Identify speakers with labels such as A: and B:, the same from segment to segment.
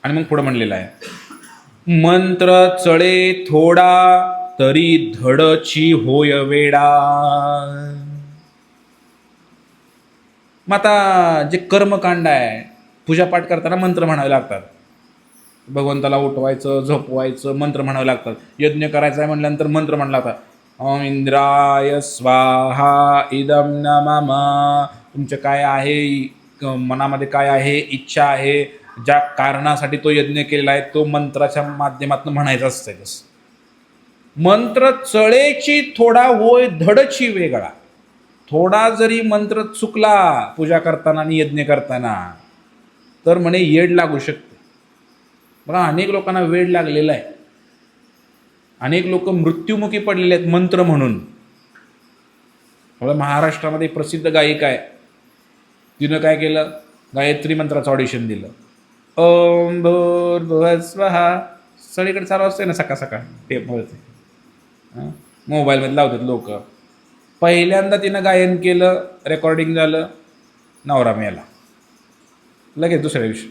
A: आणि मग पुढं म्हणलेलं आहे, मंत्र चळे थोडा तरी धडची होय वेडा. मग आता जे कर्मकांड आहे, पूजापाठ करताना मंत्र म्हणावे लागतात, भगवंताला उठवायचं झोपवायचं मंत्र म्हणावे लागतात, यज्ञ करायचा आहे म्हटल्यानंतर मंत्र म्हणावं लागतात. ओम इंद्राय स्वाहा इदम न मम. तुमचं काय आहे मनामध्ये, काय आहे इच्छा आहे, ज्या कारणासाठी तो यज्ञ केलेला आहे तो मंत्राच्या माध्यमातून म्हणायचं असतं. तसं मंत्र चळेची थोडा होय धडची वेगळा. थोडा जरी मंत्र चुकला पूजा करताना आणि यज्ञ करताना तर म्हणे येड लागू शकते. बघा अनेक लोकांना वेड लागलेला आहे, अनेक लोक मृत्युमुखी पडलेले आहेत मंत्र म्हणून. महाराष्ट्रामध्ये प्रसिद्ध गायिका आहे, तिनं काय केलं, गायत्री मंत्राचं ऑडिशन दिलं. ओम भूर्भुवः स्वहा सगळीकडे चालू असते ना सकाळ सकाळ टेपवरती, मोबाईलमध्ये लावतात लोक. पहिल्यांदा तिनं गायन केलं, रेकॉर्डिंग झालं, नवरा मेला लगेच दुसऱ्या दिवशी.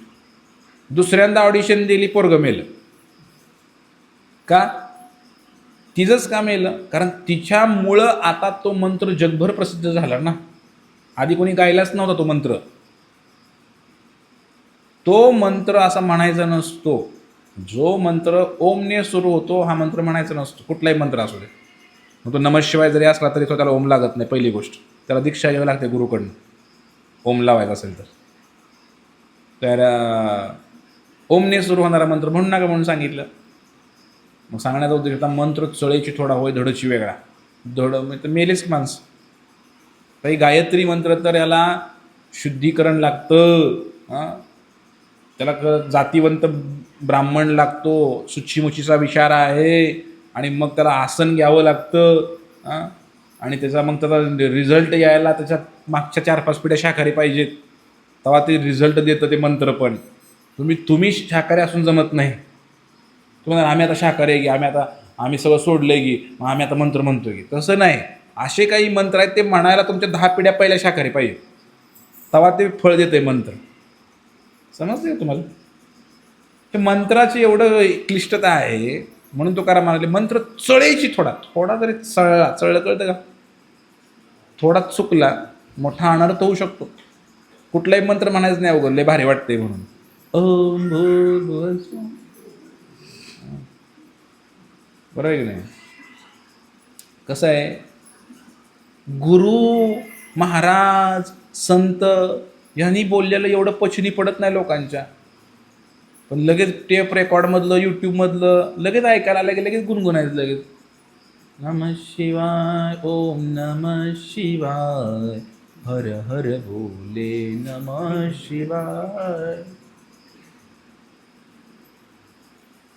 A: दुसऱ्यांदा ऑडिशन दिली, पोरगं मेलं. का? तिचंच का मेलं? कारण तिच्यामुळं आता तो मंत्र जगभर प्रसिद्ध झाला ना. आधी कोणी गायलाच नव्हता तो मंत्र. तो मंत्र असा म्हणायचा नसतो. जो मंत्र ओमने सुरू होतो हा मंत्र म्हणायचा नसतो, कुठलाही मंत्र असू दे. मग तो नमः शिवाय जरी असला तरी तो त्याला ओम लागत नाही. पहिली गोष्ट, त्याला दीक्षा घ्यावी लागते गुरुकडनं ओम लावायचा असेल तर. तर ओमने सुरू होणारा मंत्र म्हणून नका म्हणून सांगितलं. मग सांगण्याचा उद्देश होता मंत्र चळेची थोडा होय धडची वेगळा. धड म्हणजे मेलेच माणसं. काही गायत्री मंत्र तर याला शुद्धीकरण लागतं, त्याला जातीवंत ब्राह्मण लागतो, सुच्छीमुच्छीचा विचार आहे, आणि मग त्याला आसन घ्यावं लागतं, आणि त्याचा मग त्याचा रिझल्ट यायला त्याच्यात मागच्या 4-5 पिढ्या शाकाहारी पाहिजेत, तेव्हा ते रिझल्ट देतं ते मंत्र. पण तुम्ही शाकाहारी असून जमत नाही. तुम्हाला आम्ही आता शाकाहारी आहे की आम्ही सगळं सोडलंय की मग आम्ही आता मंत्र म्हणतोय की, तसं नाही. असे काही मंत्र आहेत ते म्हणायला तुमच्या 10 पिढ्या पहिल्या शाकाहारी पाहिजे, तेव्हा ते फळ देतंय मंत्र. समजते तुम्हाला? ते मंत्राची एवढं क्लिष्टता आहे. म्हणून तुकाराम म्हणाले मंत्र चळेची थोडा जरी चळलं कळतं का, थोडा चुकला मोठा अनर्थ होऊ शकतो. कुठलाही मंत्र म्हणायचं नाही अवघड, लय भारी वाटते म्हणून. ओम भूर्भुवः स्वः. बरोबर आहे की नाही? कसं आहे, गुरु महाराज संत यांनी बोललेलं एवढं पचनी पडत नाही लोकांच्या, पण लगेच टेप रेकॉर्डमधलं यूट्यूबमधलं लगेच ऐकायला लगेच गुणगुणायचं लगेच. नमः शिवाय ओम नमः शिवाय हर हर भोले नमः शिवाय.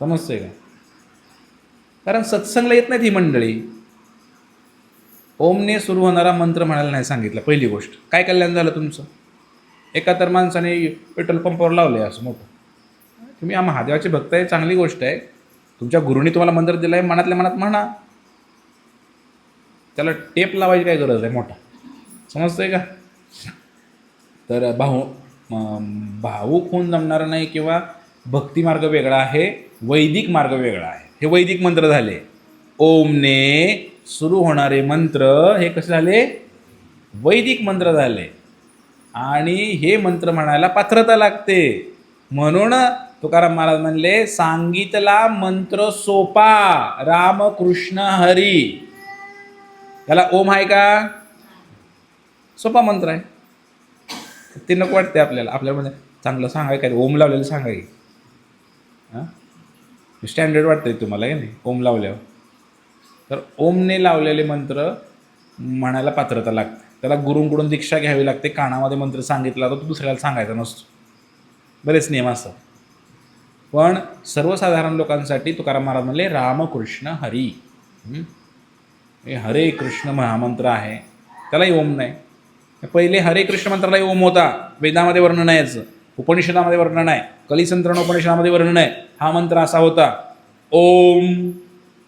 A: समजतंय का? कारण सत्संगला येत नाहीत ही मंडळी. ओमने सुरू होणारा मंत्र म्हणायला नाही सांगितलं. पहिली गोष्ट, काय कल्याण झालं तुमचं? एका तर माणसाने पेट्रोल पंपावर लावले असं मोठं. तुम्ही या महादेवाचे भक्त आहे, चांगली गोष्ट आहे. तुमच्या गुरुनी तुम्हाला मंत्र दिला आहे, मनातल्या मनात म्हणा. त्याला टेप लावायची काय गरज आहे मोठा. समजतंय का? तर भावूक होऊन जमणार नाही. किंवा भक्ती मार्ग वेगळा आहे, वैदिक मार्ग वेगळा आहे. हे वैदिक मंत्र झाले. ओमने सुरू होणारे मंत्र हे कसे झाले? वैदिक मंत्र झाले. आणि हे मंत्र म्हणायला पात्रता लागते. म्हणून तुकाराम महाराज म्हणले, सांगितला मंत्र सोपा राम कृष्ण हरी. त्याला ओम आहे का? सोपा मंत्र आहे. ते नको वाटते आपल्याला म्हणजे चांगलं सांगाय काय, ओम लावलेलं सांगाय स्टँडर्ड वाटतंय तुम्हाला की नाही ओम लावल्यावर. तर ओमने लावलेले मंत्र म्हणायला पात्रता लागते. त्याला गुरूंकडून दीक्षा घ्यावी लागते. कानामध्ये मंत्र सांगितला तर तो दुसऱ्याला सांगायचा नसतो. बरेच नियम असतात. पण सर्वसाधारण लोकांसाठी तुकाराम महाराज म्हणले रामकृष्ण हरी. हे हरे कृष्ण महामंत्र आहे, त्यालाही ओम नाही. पहिले हरे कृष्ण मंत्रालाही ओम होता. वेदामध्ये वर्णन आहे याचं, उपनिषदामध्ये वर्णन आहे, कलिसंतरण उपनिषदामध्ये वर्णन आहे. हा मंत्र असा होता, ओम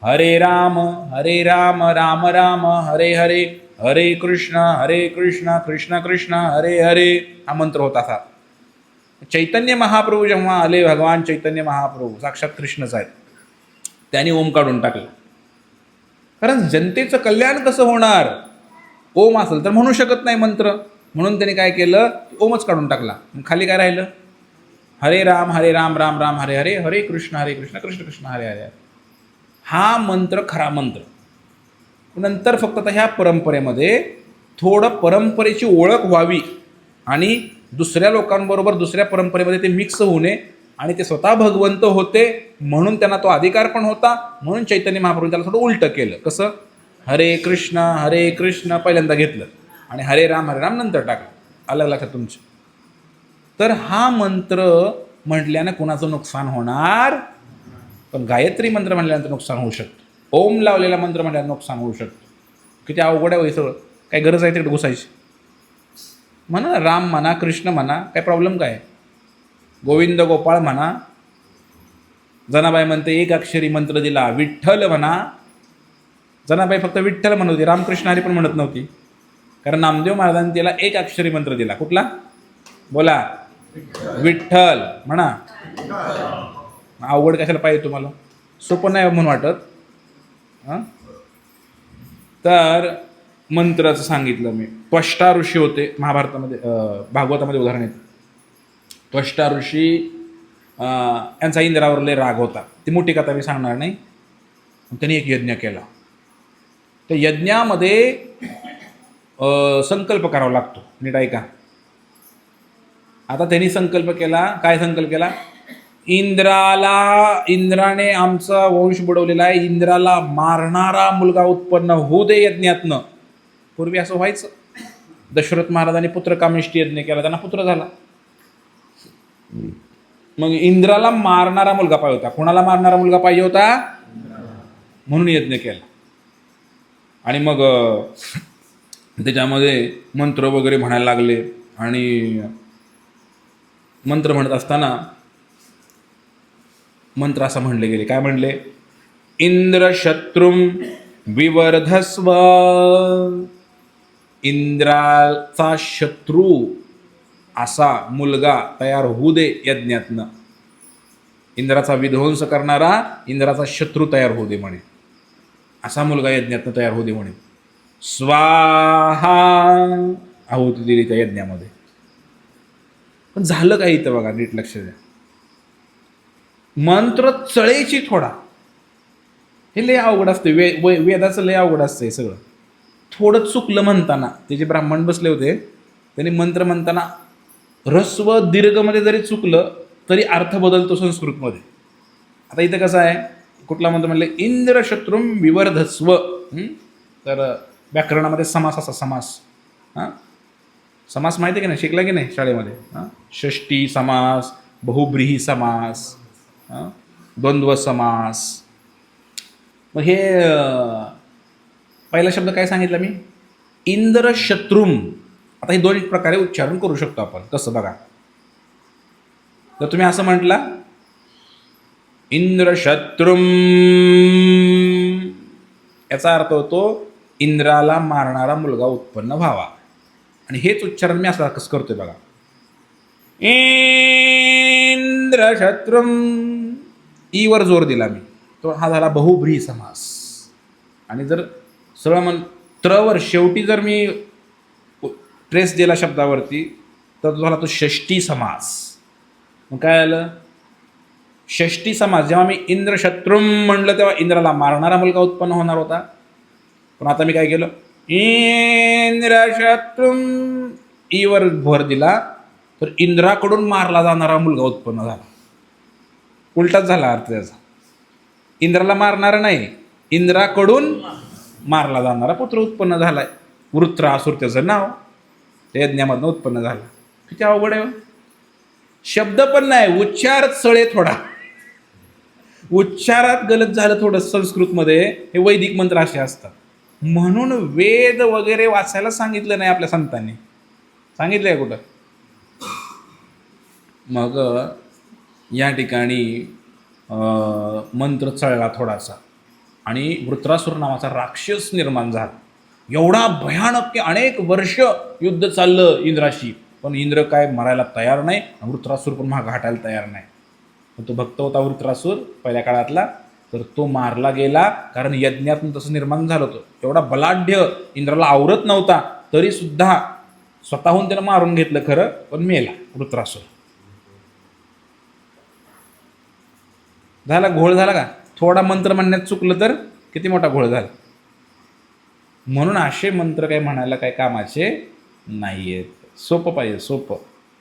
A: हरे राम राम राम हरे हरे, हरे कृष्ण कृष्ण कृष्ण हरे हरे. हा मंत्र होता था. चैतन्य महाप्रभू जेव्हा आले, भगवान चैतन्य महाप्रभू साक्षात कृष्णच आहेत, त्यांनी ओम काढून टाकला. कारण जनतेचं कल्याण कसं होणार, ओम असेल तर म्हणू शकत नाही मंत्र, म्हणून त्यांनी काय केलं, ओमच काढून टाकला. खाली काय राहिलं, हरे राम राम राम हरे हरे, हरे कृष्ण कृष्ण कृष्ण हरे हरे. हा मंत्र खरा मंत्र. नंतर फक्त आता ह्या परंपरेमध्ये थोडं परंपरेची ओळख व्हावी आणि दुसऱ्या लोकांबरोबर दुसऱ्या परंपरेमध्ये ते मिक्स होऊ नये, आणि ते स्वतः भगवंत होते म्हणून त्यांना तो अधिकार पण होता, म्हणून चैतन्य महाप्रभू त्याला थोडं उलटं केलं. कसं, हरे कृष्ण पहिल्यांदा घेतलं आणि हरे राम नंतर टाकलं. अलग लक्षात तुमच्या. तर हा मंत्र म्हटल्यानं कुणाचं नुकसान होणार, पण गायत्री मंत्र म्हटल्यानंतर नुकसान होऊ शकतं. ओम लावलेला मंत्र म्हटल्यानं नुकसान होऊ शकतं. किती अवघड आहे सगळं. काय गरज आहे तिकडे घुसायची. म्हणा राम म्हणा, कृष्ण म्हणा, काय प्रॉब्लेम काय. गोविंद गोपाळ म्हणा. जनाबाई म्हणते एक अक्षरी मंत्र दिला, विठ्ठल म्हणा. जनाबाई फक्त विठ्ठल म्हणत होती, रामकृष्ण हरी पण म्हणत नव्हती. कारण नामदेव महाराजांनी तिला एक अक्षरी मंत्र दिला. कुठला बोला, विठ्ठल म्हणा. अवघड कशाला पाहिजे तुम्हाला, सोपं नाही म्हणून वाटत. हां, तर मंत्राचं सांगितलं मी. त्वष्टा ऋषी होते महाभारतामध्ये, भागवतामध्ये उदाहरण येतं. त्वष्टा ऋषी यांचा इंद्रावर लय राग होता. ती मोठी कथा मी सांगणार नाही. त्यांनी एक यज्ञ केला. त्या यज्ञामध्ये संकल्प करावा लागतो, नीट ऐका. आता त्यांनी संकल्प केला. काय संकल्प केला, इंद्राने आमचा वंश बुडवलेला आहे, इंद्राला मारणारा मुलगा उत्पन्न होऊ दे यज्ञातनं. पूर्वी असं व्हायचं. दशरथ महाराजांनी पुत्रकामेष्टी यज्ञ केला, त्यांना पुत्र झाला. मग इंद्राला मारणारा मुलगा पाहिजे होता. कोणाला मारणारा मुलगा पाहिजे होता, म्हणून यज्ञ केला. आणि मग त्याच्यामध्ये मंत्र वगैरे म्हणायला लागले. आणि मंत्र म्हणत असताना मंत्र असं म्हणले गेले. काय म्हणले, इंद्र शत्रुम विवर्धस्व. इंद्राचा शत्रू असा मुलगा तयार होऊ दे यज्ञातनं. इंद्राचा विध्वंस करणारा इंद्राचा शत्रू तयार होऊ दे म्हणे. असा मुलगा यज्ञातनं तयार होऊ दे म्हणे. स्वाहा आहुती दिली त्या यज्ञामध्ये. पण झालं काय इथं बघा, नीट लक्ष द्या. मंत्र चळेची थोडा, हे लय अवघड असते. वेदाचं लय अवघड असतं सगळं. थोडं चुकलं म्हणताना, ते जे ब्राह्मण बसले होते त्यांनी मंत्र म्हणताना ह्रस्व दीर्घमध्ये जरी चुकलं तरी अर्थ बदलतो संस्कृतमध्ये. आता इथं कसं आहे, कुठला मंत्र म्हणले, इंद्र शत्रुम विवर्धस्व. तर व्याकरणामध्ये समास असा समास. हां, समास माहिती आहे की नाही, शिकला की नाही शाळेमध्ये. हां, षष्टी समास, बहुब्रीही समास, द्वंद्व समास. मग हे पहिला शब्द काय सांगितला मी, इंद्र शत्रुम. आता हे दोन प्रकारे उच्चारण करू शकतो आपण. कसं बघा, तर तुम्ही असं म्हटला इंद्र शत्रुम, याचा अर्थ होतो इंद्राला मारणारा मुलगा उत्पन्न व्हावा. आणि हेच उच्चारण मी असं कसं करतोय बघा, इंद्र शत्रुम. ईवर जोर दिला मी, तो हा झाला बहुब्रीही समास. आणि जर सरळ त्रवर शेवटी जर मी ट्रेस दिला शब्दावरती तर तो झाला तो षष्टी समास. मग काय आलं, षष्टी समास. जेव्हा मी इंद्र शत्रुम म्हणलं तेव्हा इंद्राला मारणारा मुलगा उत्पन्न होणार होता. पण आता मी काय केलं, इंद्र शत्रुम, ईवर भर दिला तर इंद्राकडून मारला जाणारा मुलगा उत्पन्न झाला. उलटाच झाला अर्थ त्याचा. इंद्राला मारणारा नाही, इंद्राकडून मारला जाणारा पुत्र उत्पन्न झालाय. वृत्रासुर त्याचं नाव त्या यज्ञामधनं उत्पन्न झालं. किती अवघड आहे. शब्द पण नाही, उच्चार चळे थोडा. उच्चारात गलत झालं थोडं संस्कृतमध्ये. हे वैदिक मंत्र असे असतात. म्हणून वेद वगैरे वाचायला सांगितलं नाही आपल्या संतांनी. सांगितलंय कुठं. मग या ठिकाणी मंत्र चळला थोडासा आणि वृत्रासुर नावाचा राक्षस निर्माण झाला. एवढा भयानक की अनेक वर्ष युद्ध चाललं इंद्राशी. पण इंद्र काय मरायला तयार नाही, वृत्रासूर पण महाग हटायला तयार नाही. पण तो भक्त होता वृत्रासूर पहिल्या काळातला, तर तो मारला गेला, कारण यज्ञातून तसं निर्माण झालं होतं. एवढा बलाढ्य, इंद्राला आवरत नव्हता, तरी सुद्धा स्वतःहून त्यानं मारून घेतलं खरं, पण मेला वृत्रासूर. झाला घोळ झाला का? थोडा मंत्र म्हणण्यात चुकलं तर किती मोठा घोळ झाला. म्हणून असे मंत्र काही म्हणायला काही कामाचे नाही आहेत. सोपं पाहिजे, सोपं.